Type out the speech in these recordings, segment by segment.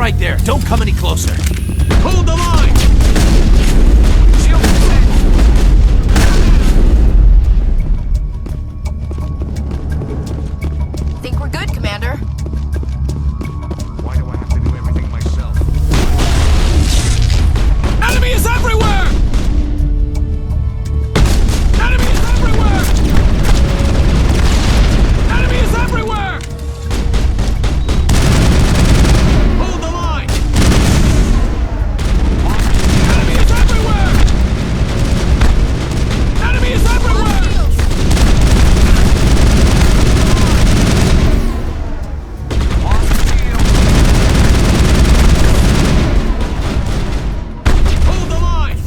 right there. Don't come any closer. Hold the line! Shield Think we're good, Commander. Why do I have to do everything myself? Enemy is everywhere! Enemy is everywhere! Enemy is everywhere! Hold the line! Enemy is everywhere! Enemy is everywhere! Hold the line!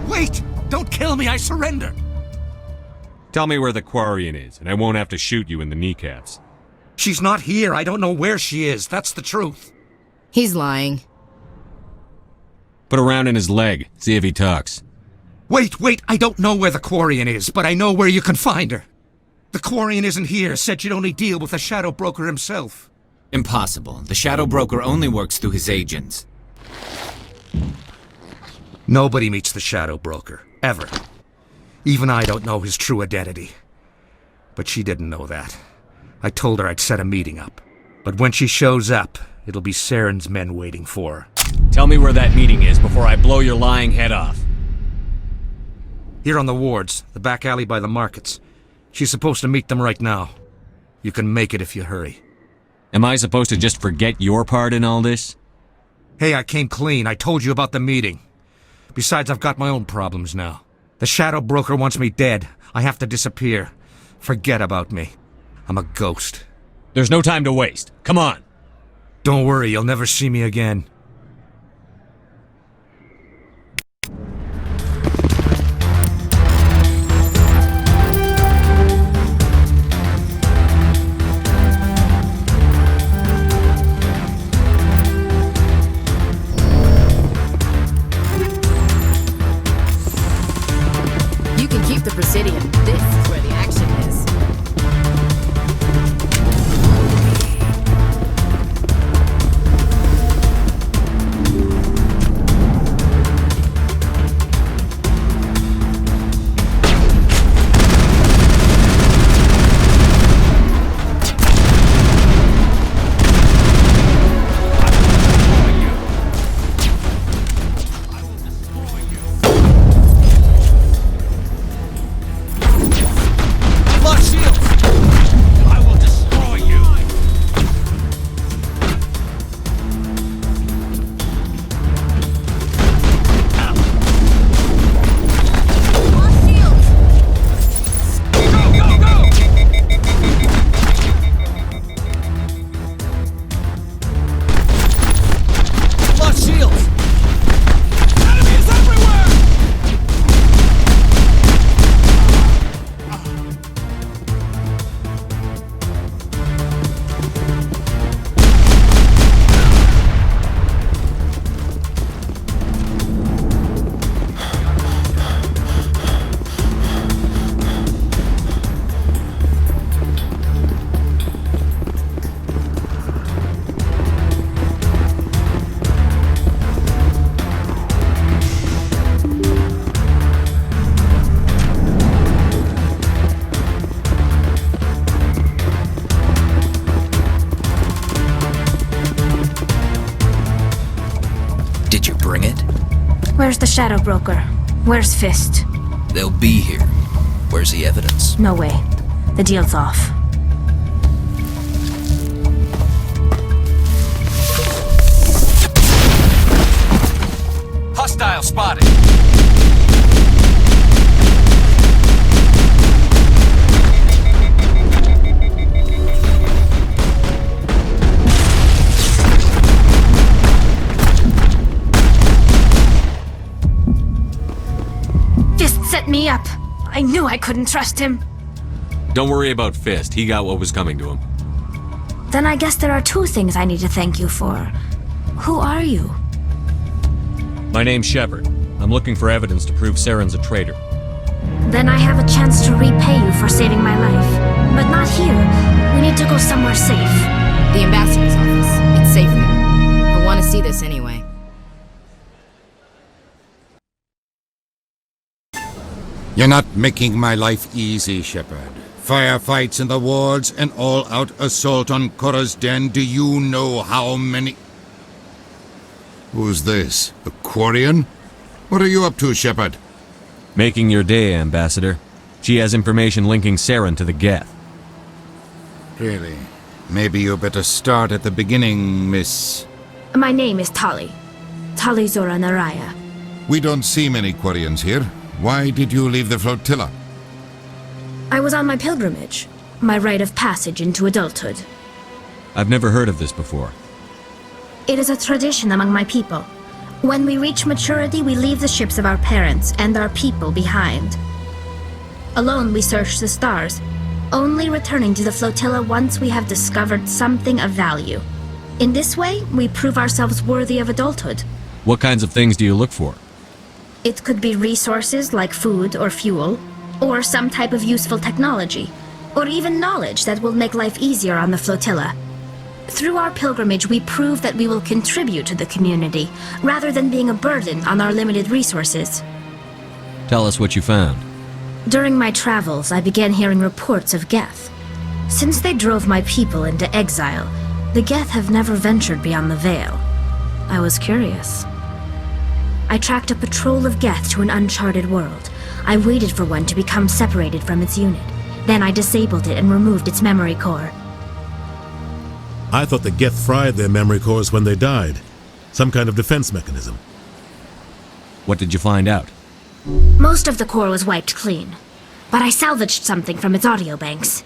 Wait! Don't kill me, I surrender! Tell me where the Quarian is, and I won't have to shoot you in the kneecaps. She's not here. I don't know where she is. That's the truth. He's lying. Put a round in his leg, see if he talks. Wait! I don't know where the Quarian is, but I know where you can find her. The Quarian isn't here. Said you'd only deal with the Shadow Broker himself. Impossible. The Shadow Broker only works through his agents. Nobody meets the Shadow Broker. Ever. Even I don't know his true identity. But she didn't know that. I told her I'd set a meeting up. But when she shows up, it'll be Saren's men waiting for her. Tell me where that meeting is before I blow your lying head off. Here on the wards, the back alley by the markets. She's supposed to meet them right now. You can make it if you hurry. Am I supposed to just forget your part in all this? Hey, I came clean. I told you about the meeting. Besides, I've got my own problems now. The Shadow Broker wants me dead. I have to disappear. Forget about me. I'm a ghost. There's no time to waste. Come on! Don't worry, you'll never see me again. You can keep the Presidium. This is where the action is. Where's the Shadow Broker? Where's Fist? They'll be here. Where's the evidence? No way. The deal's off. Hostile spotted! Fist set me up. I knew I couldn't trust him. Don't worry about Fist. He got what was coming to him. Then I guess there are two things I need to thank you for. Who are you? My name's Shepard. I'm looking for evidence to prove Saren's a traitor. Then I have a chance to repay you for saving my life. But not here. We need to go somewhere safe. The ambassador's office. It's safe there. He'll want to see this anyway. You're not making my life easy, Shepard. Firefights in the wards, an all-out assault on Korra's den. Do you know how many... Who's this? A Quarian? What are you up to, Shepard? Making your day, Ambassador. She has information linking Saren to the Geth. Really? Maybe you better start at the beginning, Miss... My name is Tali. Tali Zora Naraya. We don't see many Quarians here. Why did you leave the flotilla? I was on my pilgrimage. My rite of passage into adulthood. I've never heard of this before. It is a tradition among my people. When we reach maturity, we leave the ships of our parents and our people behind. Alone, we search the stars, only returning to the flotilla once we have discovered something of value. In this way, we prove ourselves worthy of adulthood. What kinds of things do you look for? It could be resources like food or fuel, or some type of useful technology, or even knowledge that will make life easier on the flotilla. Through our pilgrimage, we prove that we will contribute to the community, rather than being a burden on our limited resources. Tell us what you found. During my travels, I began hearing reports of Geth. Since they drove my people into exile, the Geth have never ventured beyond the Veil. I was curious. I tracked a patrol of Geth to an uncharted world. I waited for one to become separated from its unit. Then I disabled it and removed its memory core. I thought the Geth fried their memory cores when they died. Some kind of defense mechanism. What did you find out? Most of the core was wiped clean, but I salvaged something from its audio banks.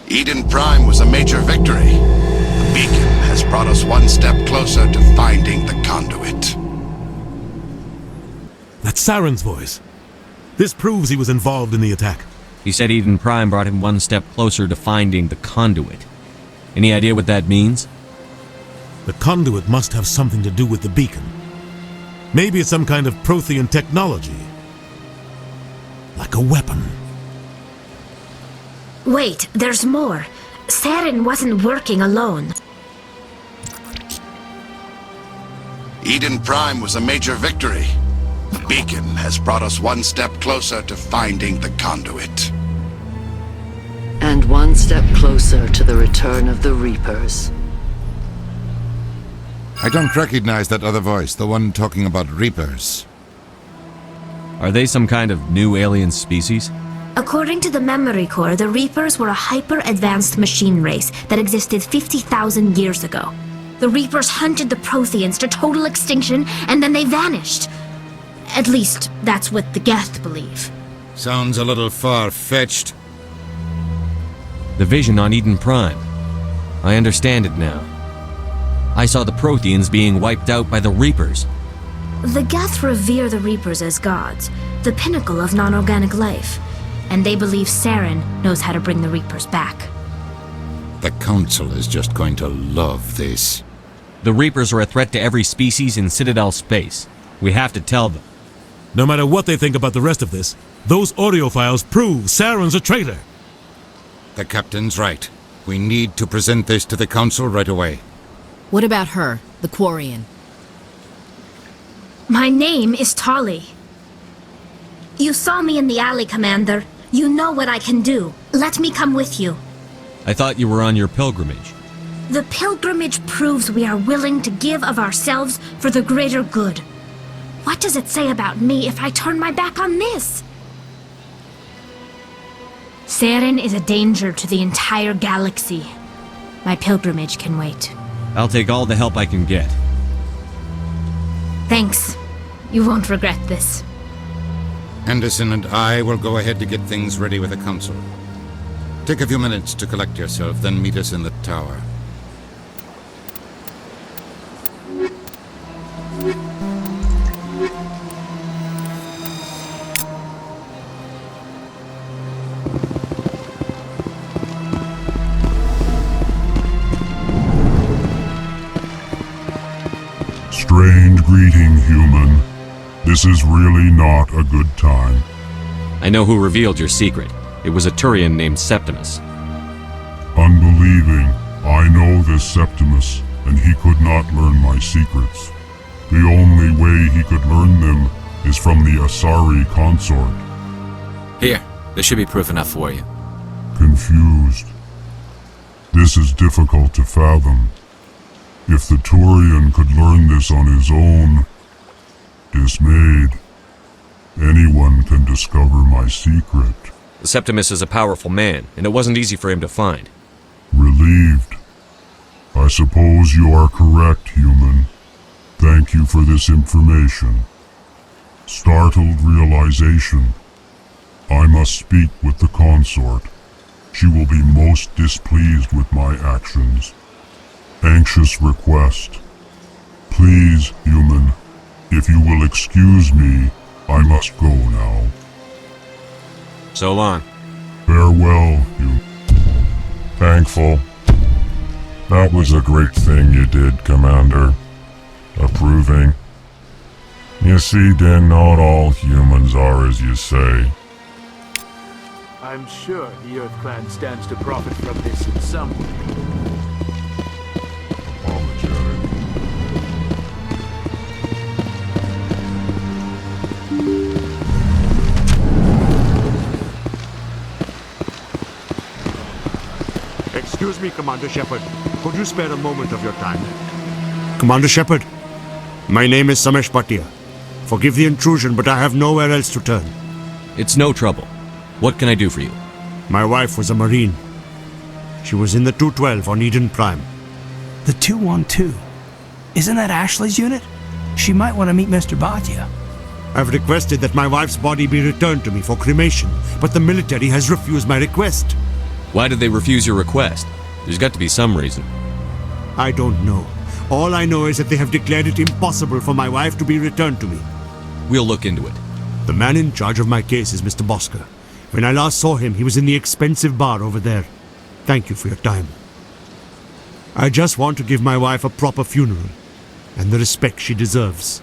Eden Prime was a major victory. The beacon has brought us one step closer to finding the conduit. That's Saren's voice. This proves he was involved in the attack. He said Eden Prime brought him one step closer to finding the conduit. Any idea what that means? The conduit must have something to do with the beacon. Maybe it's some kind of Prothean technology. Like a weapon. Wait, there's more. Saren wasn't working alone. Eden Prime was a major victory. The beacon has brought us one step closer to finding the conduit. And one step closer to the return of the Reapers. I don't recognize that other voice, the one talking about Reapers. Are they some kind of new alien species? According to the memory core, the Reapers were a hyper-advanced machine race that existed 50,000 years ago. The Reapers hunted the Protheans to total extinction, and then they vanished. At least, that's what the Geth believe. Sounds a little far-fetched. The vision on Eden Prime. I understand it now. I saw the Protheans being wiped out by the Reapers. The Geth revere the Reapers as gods, the pinnacle of non-organic life, and they believe Saren knows how to bring the Reapers back. The Council is just going to love this. The Reapers are a threat to every species in Citadel space. We have to tell them. No matter what they think about the rest of this, those audio files prove Saren's a traitor. The Captain's right. We need to present this to the Council right away. What about her, the Quarian? My name is Tali. You saw me in the alley, Commander. You know what I can do. Let me come with you. I thought you were on your pilgrimage. The pilgrimage proves we are willing to give of ourselves for the greater good. What does it say about me if I turn my back on this? Saren is a danger to the entire galaxy. My pilgrimage can wait. I'll take all the help I can get. Thanks. You won't regret this. Anderson and I will go ahead to get things ready with the Council. Take a few minutes to collect yourself, then meet us in the tower. Strange greeting, human. This is really not a good time. I know who revealed your secret. It was a Turian named Septimus. Unbelieving, I know this Septimus, and he could not learn my secrets. The only way he could learn them is from the Asari consort. Here, there should be proof enough for you. Confused. This is difficult to fathom. If the Turian could learn this on his own, dismayed, anyone can discover my secret. The Septimus is a powerful man, and it wasn't easy for him to find. Relieved. I suppose you are correct, human. Thank you for this information. Startled realization. I must speak with the consort. She will be most displeased with my actions. Anxious request. Please, human, if you will excuse me, I must go now. So long. Farewell, you. Thankful. That was a great thing you did, Commander. Approving. You see, then not all humans are as you say. I'm sure the Earth Clan stands to profit from this in some way. Apologetic. Excuse me, Commander Shepard. Could you spare a moment of your time? Commander Shepard, my name is Samesh Bhatia. Forgive the intrusion, but I have nowhere else to turn. It's no trouble. What can I do for you? My wife was a Marine. She was in the 212 on Eden Prime. The 212? Isn't that Ashley's unit? She might want to meet Mr. Bhatia. I've requested that my wife's body be returned to me for cremation, but the military has refused my request. Why did they refuse your request? There's got to be some reason. I don't know. All I know is that they have declared it impossible for my wife to be returned to me. We'll look into it. The man in charge of my case is Mr. Bosker. When I last saw him, he was in the expensive bar over there. Thank you for your time. I just want to give my wife a proper funeral, and the respect she deserves.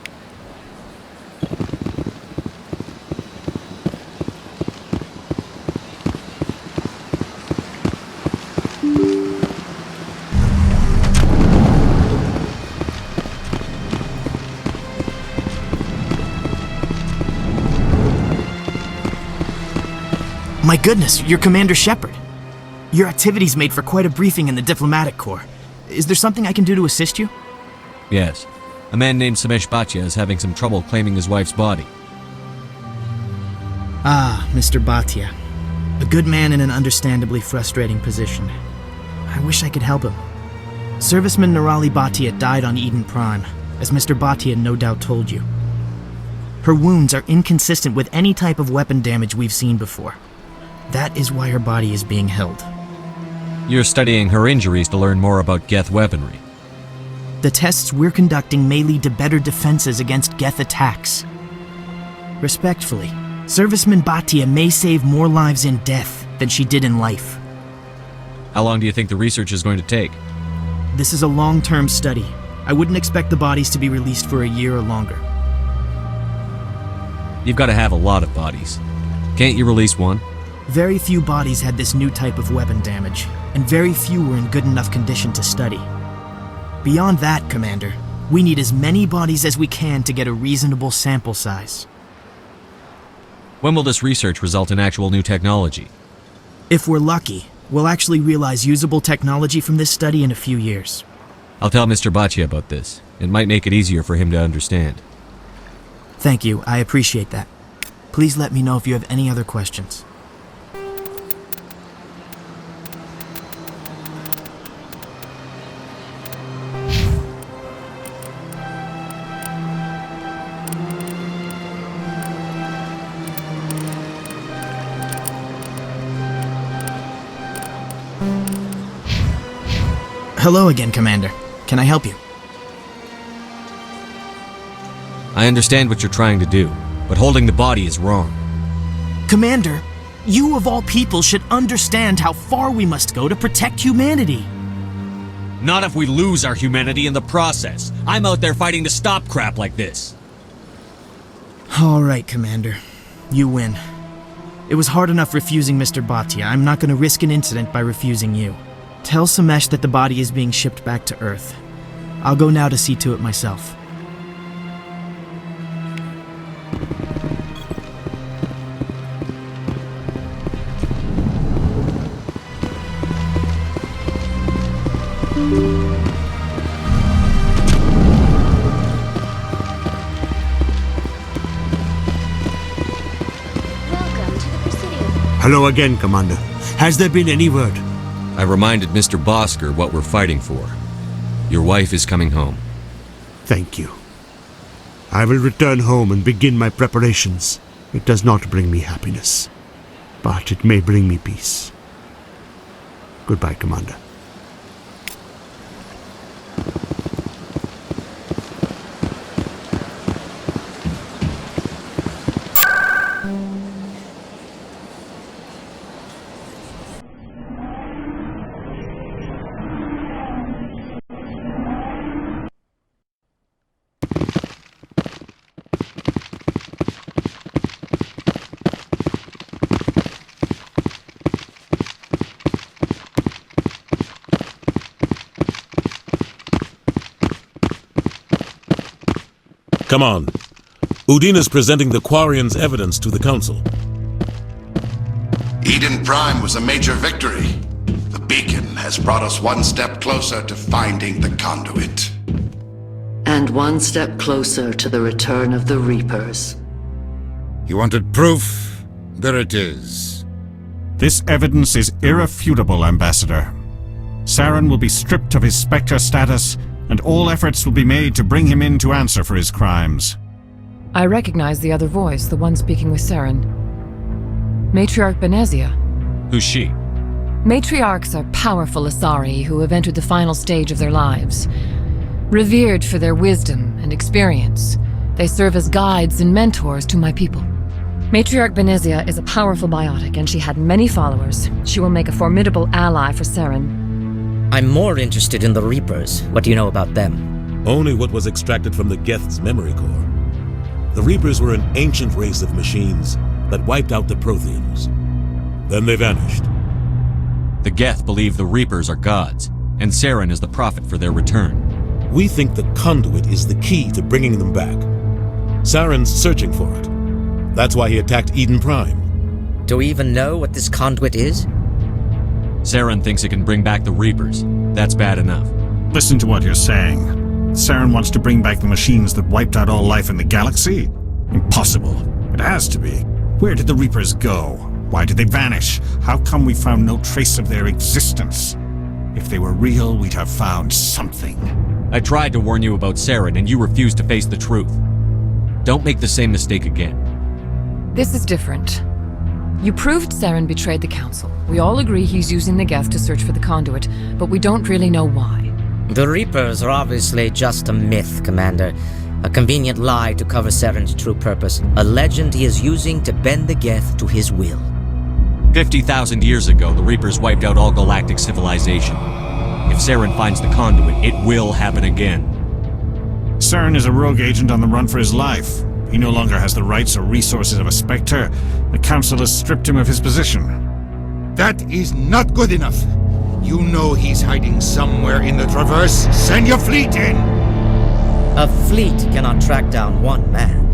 My goodness, you're Commander Shepard. Your activities made for quite a briefing in the diplomatic corps. Is there something I can do to assist you? Yes. A man named Samesh Bhatia is having some trouble claiming his wife's body. Ah, Mr. Bhatia. A good man in an understandably frustrating position. I wish I could help him. Serviceman Nirali Bhatia died on Eden Prime, as Mr. Bhatia no doubt told you. Her wounds are inconsistent with any type of weapon damage we've seen before. That is why her body is being held. You're studying her injuries to learn more about Geth weaponry. The tests we're conducting may lead to better defenses against Geth attacks. Respectfully, Serviceman Bhatia may save more lives in death than she did in life. How long do you think the research is going to take? This is a long-term study. I wouldn't expect the bodies to be released for a year or longer. You've got to have a lot of bodies. Can't you release one? Very few bodies had this new type of weapon damage, and very few were in good enough condition to study. Beyond that, Commander, we need as many bodies as we can to get a reasonable sample size. When will this research result in actual new technology? If we're lucky, we'll actually realize usable technology from this study in a few years. I'll tell Mr. Bhatia about this. It might make it easier for him to understand. Thank you, I appreciate that. Please let me know if you have any other questions. Hello again, Commander. Can I help you? I understand what you're trying to do, but holding the body is wrong. Commander, you of all people should understand how far we must go to protect humanity. Not if we lose our humanity in the process. I'm out there fighting to stop crap like this. All right, Commander. You win. It was hard enough refusing Mr. Bhatia. I'm not going to risk an incident by refusing you. Tell Samesh that the body is being shipped back to Earth. I'll go now to see to it myself. Hello again, Commander. Has there been any word? I reminded Mr. Bosker what we're fighting for. Your wife is coming home. Thank you. I will return home and begin my preparations. It does not bring me happiness, but it may bring me peace. Goodbye, Commander. Come on. Udin is presenting the Quarian's evidence to the Council. Eden Prime was a major victory. The beacon has brought us one step closer to finding the conduit. And one step closer to the return of the Reapers. You wanted proof? There it is. This evidence is irrefutable, Ambassador. Saren will be stripped of his Spectre status, and all efforts will be made to bring him in to answer for his crimes. I recognize the other voice, the one speaking with Saren. Matriarch Benezia. Who's she? Matriarchs are powerful Asari who have entered the final stage of their lives. Revered for their wisdom and experience, they serve as guides and mentors to my people. Matriarch Benezia is a powerful biotic, and she had many followers. She will make a formidable ally for Saren. I'm more interested in the Reapers. What do you know about them? Only what was extracted from the Geth's memory core. The Reapers were an ancient race of machines that wiped out the Protheans. Then they vanished. The Geth believe the Reapers are gods, and Saren is the prophet for their return. We think the conduit is the key to bringing them back. Saren's searching for it. That's why he attacked Eden Prime. Do we even know what this conduit is? Saren thinks it can bring back the Reapers. That's bad enough. Listen to what you're saying. Saren wants to bring back the machines that wiped out all life in the galaxy? Impossible. It has to be. Where did the Reapers go? Why did they vanish? How come we found no trace of their existence? If they were real, we'd have found something. I tried to warn you about Saren, and you refused to face the truth. Don't make the same mistake again. This is different. You proved Saren betrayed the Council. We all agree he's using the Geth to search for the conduit, but we don't really know why. The Reapers are obviously just a myth, Commander. A convenient lie to cover Saren's true purpose. A legend he is using to bend the Geth to his will. 50,000 years ago, the Reapers wiped out all galactic civilization. If Saren finds the conduit, it will happen again. Saren is a rogue agent on the run for his life. He no longer has the rights or resources of a Spectre. The Council has stripped him of his position. That is not good enough. You know he's hiding somewhere in the Traverse. Send your fleet in! A fleet cannot track down one man.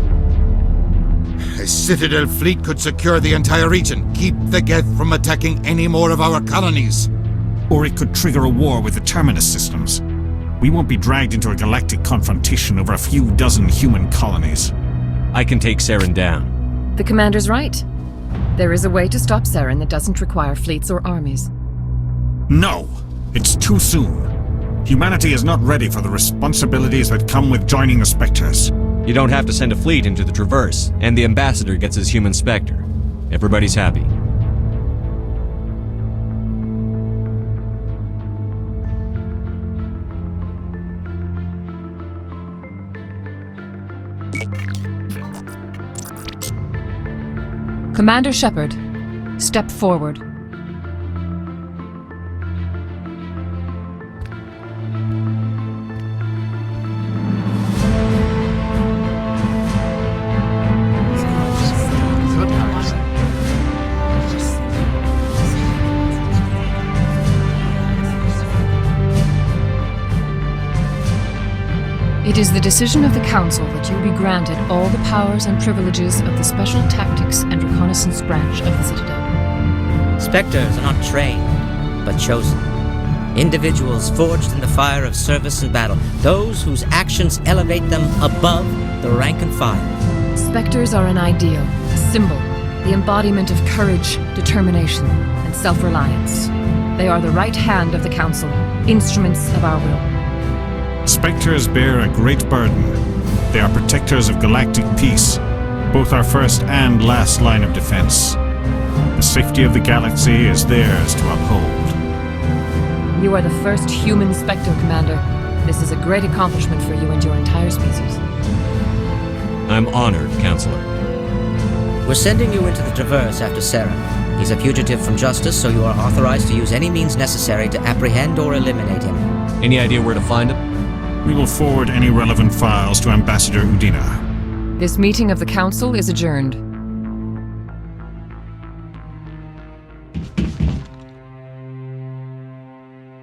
A Citadel fleet could secure the entire region, keep the Geth from attacking any more of our colonies. Or it could trigger a war with the Terminus systems. We won't be dragged into a galactic confrontation over a few dozen human colonies. I can take Saren down. The Commander's right. There is a way to stop Saren that doesn't require fleets or armies. No! It's too soon. Humanity is not ready for the responsibilities that come with joining the Spectres. You don't have to send a fleet into the Traverse, and the Ambassador gets his human Spectre. Everybody's happy. Commander Shepard, step forward. is the decision of the Council that you be granted all the powers and privileges of the Special Tactics and Reconnaissance branch of the Citadel. Spectres are not trained, but chosen. Individuals forged in the fire of service and battle, those whose actions elevate them above the rank and file. Spectres are an ideal, a symbol, the embodiment of courage, determination, and self-reliance. They are the right hand of the Council, instruments of our will. Spectres bear a great burden. They are protectors of galactic peace, both our first and last line of defense. The safety of the galaxy is theirs to uphold. You are the first human Spectre, Commander. This is a great accomplishment for you and your entire species. I'm honored, Counselor. We're sending you into the Traverse after Saren. He's a fugitive from justice, so you are authorized to use any means necessary to apprehend or eliminate him. Any idea where to find him? We will forward any relevant files to Ambassador Udina. This meeting of the Council is adjourned.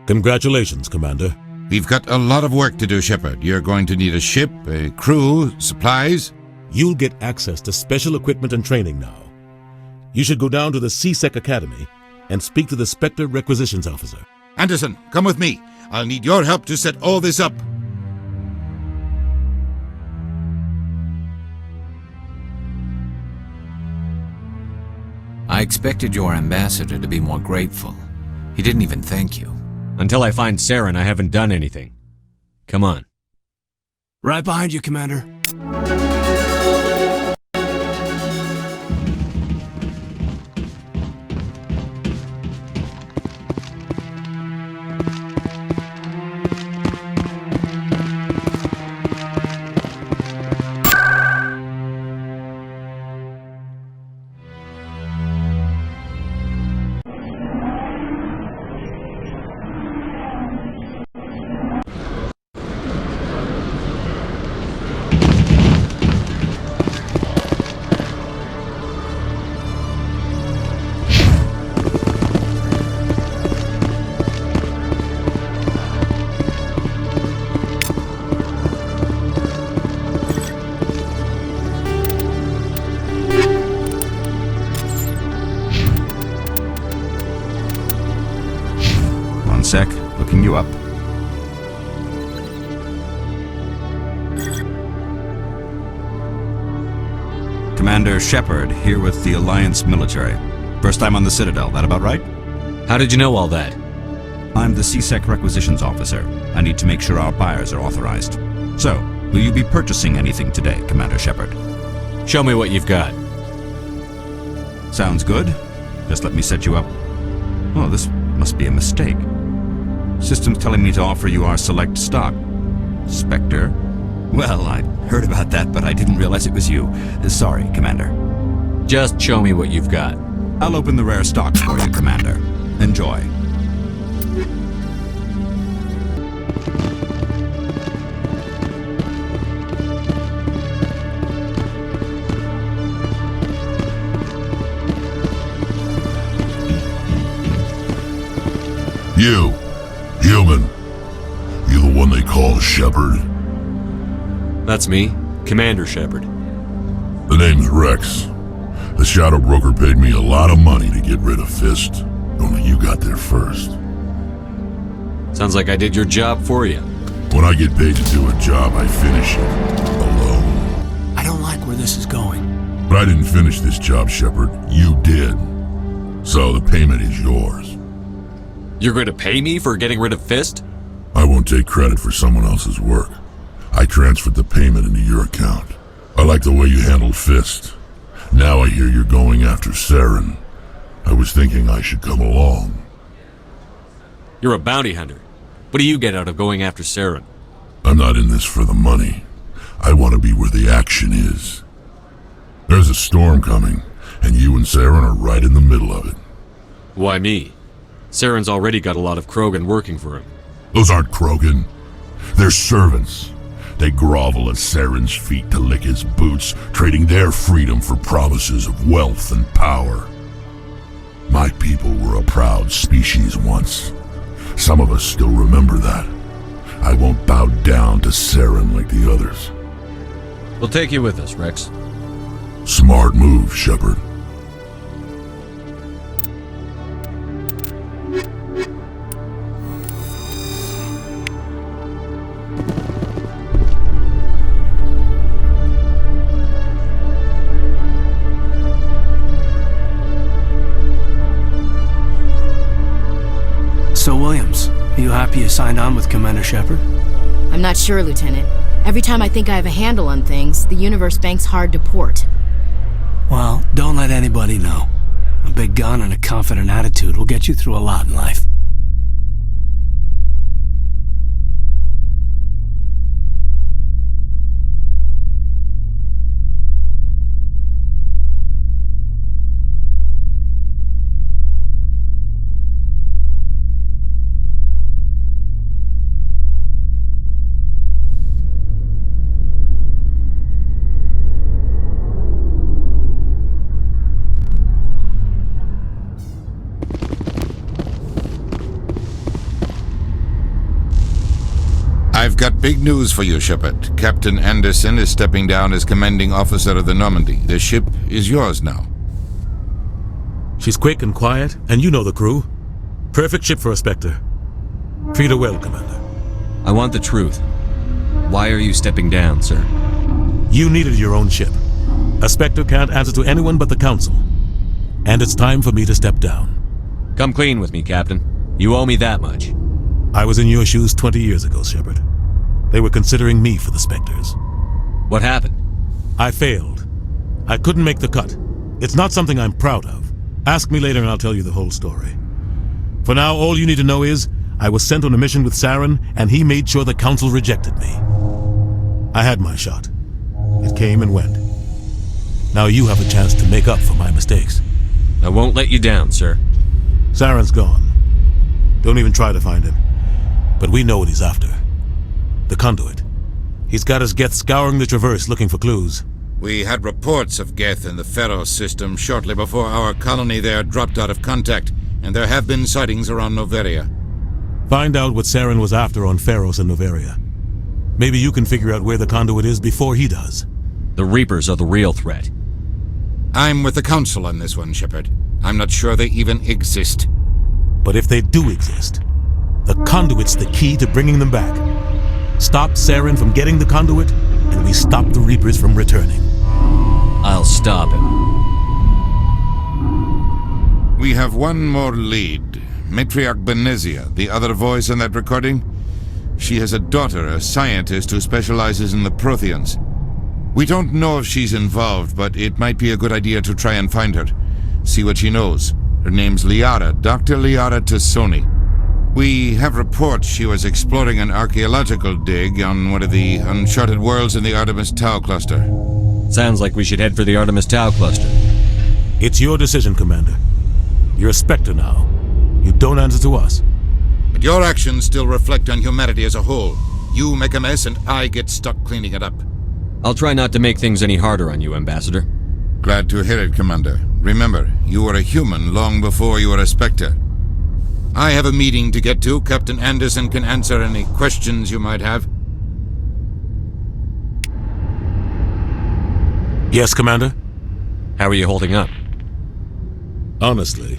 Congratulations, Commander. We've got a lot of work to do, Shepard. You're going to need a ship, a crew, supplies. You'll get access to special equipment and training now. You should go down to the CSEC Academy and speak to the Spectre Requisitions Officer. Anderson, come with me. I'll need your help to set all this up. I expected your ambassador to be more grateful. He didn't even thank you. Until I find Saren, I haven't done anything. Come on. Right behind you, Commander. Sec, looking you up. Commander Shepard, here with the Alliance military. First time on the Citadel, that about right? How did you know all that? I'm the CSEC Requisitions Officer. I need to make sure our buyers are authorized. So, will you be purchasing anything today, Commander Shepard? Show me what you've got. Sounds good. Just let me set you up. Oh, this must be a mistake. System's telling me to offer you our select stock. Spectre? Well, I'd heard about that, but I didn't realize it was you. Sorry, Commander. Just show me what you've got. I'll open the rare stock for you, Commander. Enjoy. You, human. You the one they call Shepard? That's me, Commander Shepard. The name's Rex. The Shadow Broker paid me a lot of money to get rid of Fist. Only you got there first. Sounds like I did your job for you. When I get paid to do a job, I finish it. Alone. I don't like where this is going. But I didn't finish this job, Shepard. You did. So the payment is yours. You're going to pay me for getting rid of Fist? I won't take credit for someone else's work. I transferred the payment into your account. I like the way you handled Fist. Now I hear you're going after Saren. I was thinking I should come along. You're a bounty hunter. What do you get out of going after Saren? I'm not in this for the money. I want to be where the action is. There's a storm coming, and you and Saren are right in the middle of it. Why me? Saren's already got a lot of Krogan working for him. Those aren't Krogan. They're servants. They grovel at Saren's feet to lick his boots, trading their freedom for promises of wealth and power. My people were a proud species once. Some of us still remember that. I won't bow down to Saren like the others. We'll take you with us, Rex. Smart move, Shepard. So, Williams, are you happy you signed on with Commander Shepard? I'm not sure, Lieutenant. Every time I think I have a handle on things, the universe banks hard to port. Well, don't let anybody know. A big gun and a confident attitude will get you through a lot in life. I've got big news for you, Shepard. Captain Anderson is stepping down as commanding officer of the Normandy. The ship is yours now. She's quick and quiet, and you know the crew. Perfect ship for a Spectre. Treat her well, Commander. I want the truth. Why are you stepping down, sir? You needed your own ship. A Spectre can't answer to anyone but the Council. And it's time for me to step down. Come clean with me, Captain. You owe me that much. I was in your shoes 20 years ago, Shepard. They were considering me for the Spectres. What happened? I failed. I couldn't make the cut. It's not something I'm proud of. Ask me later and I'll tell you the whole story. For now, all you need to know is, I was sent on a mission with Saren, and he made sure the Council rejected me. I had my shot. It came and went. Now you have a chance to make up for my mistakes. I won't let you down, sir. Saren's gone. Don't even try to find him. But we know what he's after. The conduit. He's got his Geth scouring the Traverse looking for clues. We had reports of Geth in the Pharos system shortly before our colony there dropped out of contact, and there have been sightings around Noveria. Find out what Saren was after on Pharos and Noveria. Maybe you can figure out where the conduit is before he does. The Reapers are the real threat. I'm with the Council on this one, Shepard. I'm not sure they even exist. But if they do exist, the conduit's the key to bringing them back. Stop Saren from getting the conduit, and we stop the Reapers from returning. I'll stop him. We have one more lead. Matriarch Benezia, the other voice in that recording. She has a daughter, a scientist who specializes in the Protheans. We don't know if she's involved, but it might be a good idea to try and find her. See what she knows. Her name's Liara, Dr. Liara Tassoni. We have reports she was exploring an archaeological dig on one of the uncharted worlds in the Artemis Tau cluster. Sounds like we should head for the Artemis Tau cluster. It's your decision, Commander. You're a Spectre now. You don't answer to us. But your actions still reflect on humanity as a whole. You make a mess and I get stuck cleaning it up. I'll try not to make things any harder on you, Ambassador. Glad to hear it, Commander. Remember, you were a human long before you were a Spectre. I have a meeting to get to. Captain Anderson can answer any questions you might have. Yes, Commander? How are you holding up? Honestly,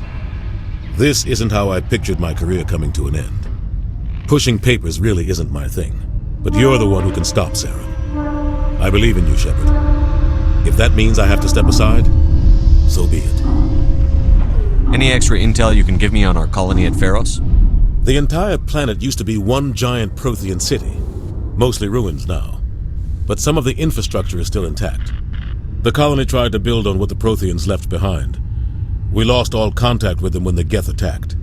this isn't how I pictured my career coming to an end. Pushing papers really isn't my thing. But you're the one who can stop Saren. I believe in you, Shepard. If that means I have to step aside, so be it. Any extra intel you can give me on our colony at Pharos? The entire planet used to be one giant Prothean city. Mostly ruins now. But some of the infrastructure is still intact. The colony tried to build on what the Protheans left behind. We lost all contact with them when the Geth attacked.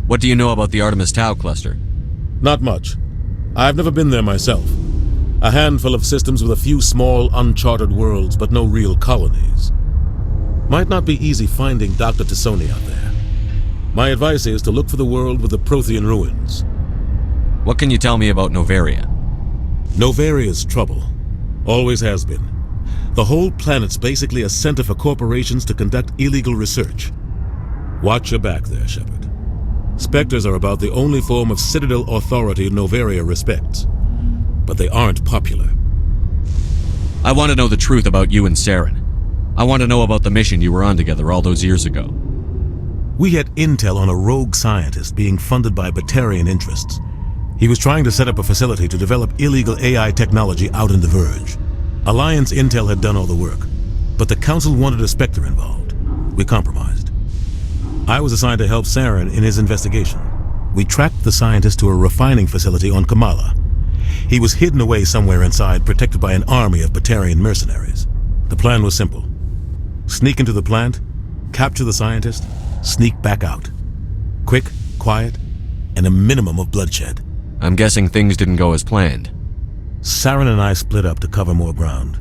What do you know about the Artemis Tau cluster? Not much. I've never been there myself. A handful of systems with a few small, uncharted worlds, but no real colonies. Might not be easy finding Dr. Tassoni out there. My advice is to look for the world with the Prothean ruins. What can you tell me about Noveria? Noveria's trouble. Always has been. The whole planet's basically a center for corporations to conduct illegal research. Watch your back there, Shepard. Spectres are about the only form of Citadel authority Noveria respects. But they aren't popular. I want to know the truth about you and Saren. I want to know about the mission you were on together all those years ago. We had intel on a rogue scientist being funded by Batarian interests. He was trying to set up a facility to develop illegal AI technology out in the Verge. Alliance intel had done all the work, but the Council wanted a Spectre involved. We compromised. I was assigned to help Saren in his investigation. We tracked the scientist to a refining facility on Kamala. He was hidden away somewhere inside, protected by an army of Batarian mercenaries. The plan was simple. Sneak into the plant, capture the scientist, sneak back out. Quick, quiet, and a minimum of bloodshed. I'm guessing things didn't go as planned. Saren and I split up to cover more ground.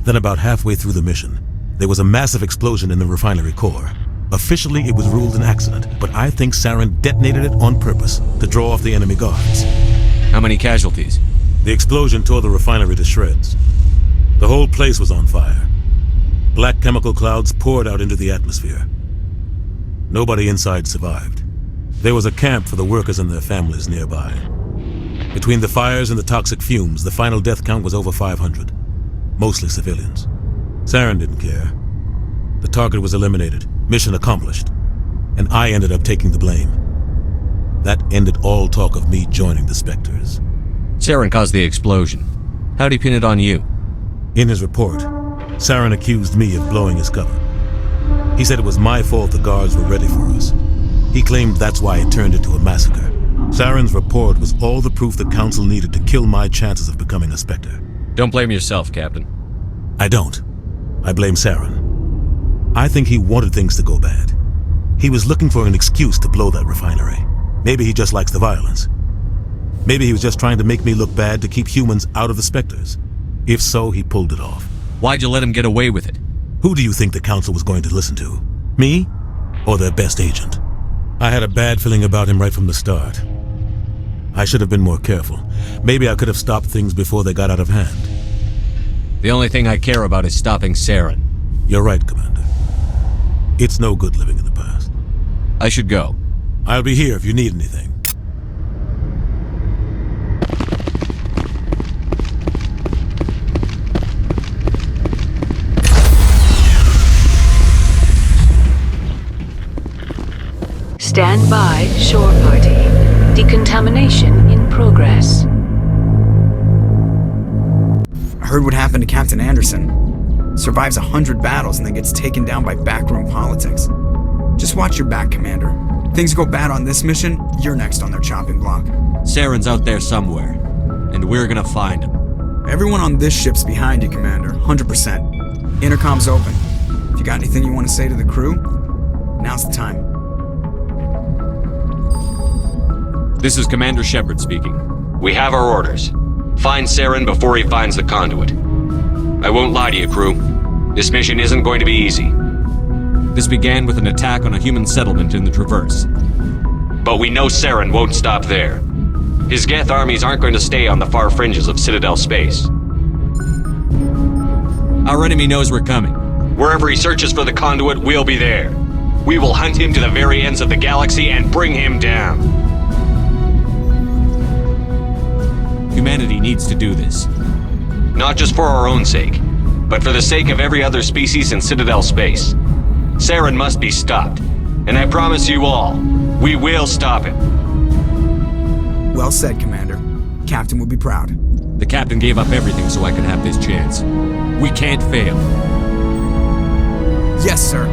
Then about halfway through the mission, there was a massive explosion in the refinery core. Officially, it was ruled an accident, but I think Saren detonated it on purpose to draw off the enemy guards. How many casualties? The explosion tore the refinery to shreds. The whole place was on fire. Black chemical clouds poured out into the atmosphere. Nobody inside survived. There was a camp for the workers and their families nearby. Between the fires and the toxic fumes, the final death count was over 500. Mostly civilians. Saren didn't care. The target was eliminated, mission accomplished, and I ended up taking the blame. That ended all talk of me joining the Spectres. Saren caused the explosion. How'd he pin it on you? In his report, Saren accused me of blowing his cover. He said it was my fault the guards were ready for us. He claimed that's why it turned into a massacre. Saren's report was all the proof the Council needed to kill my chances of becoming a Spectre. Don't blame yourself, Captain. I don't. I blame Saren. I think he wanted things to go bad. He was looking for an excuse to blow that refinery. Maybe he just likes the violence. Maybe he was just trying to make me look bad to keep humans out of the Spectres. If so, he pulled it off. Why'd you let him get away with it? Who do you think the Council was going to listen to? Me? Or their best agent? I had a bad feeling about him right from the start. I should have been more careful. Maybe I could have stopped things before they got out of hand. The only thing I care about is stopping Saren. You're right, Commander. It's no good living in the past. I should go. I'll be here if you need anything. Stand by, shore party. Decontamination in progress. I heard what happened to Captain Anderson. Survives 100 battles and then gets taken down by backroom politics. Just watch your back, Commander. Things go bad on this mission, you're next on their chopping block. Saren's out there somewhere, and we're gonna find him. Everyone on this ship's behind you, Commander. 100%. Intercom's open. If you got anything you want to say to the crew, now's the time. This is Commander Shepard speaking. We have our orders. Find Saren before he finds the conduit. I won't lie to you, crew. This mission isn't going to be easy. This began with an attack on a human settlement in the Traverse. But we know Saren won't stop there. His Geth armies aren't going to stay on the far fringes of Citadel space. Our enemy knows we're coming. Wherever he searches for the conduit, we'll be there. We will hunt him to the very ends of the galaxy and bring him down. Humanity needs to do this. Not just for our own sake, but for the sake of every other species in Citadel space. Saren must be stopped, and I promise you all, we will stop him. Well said, Commander. Captain would be proud. The Captain gave up everything so I could have this chance. We can't fail. Yes, sir.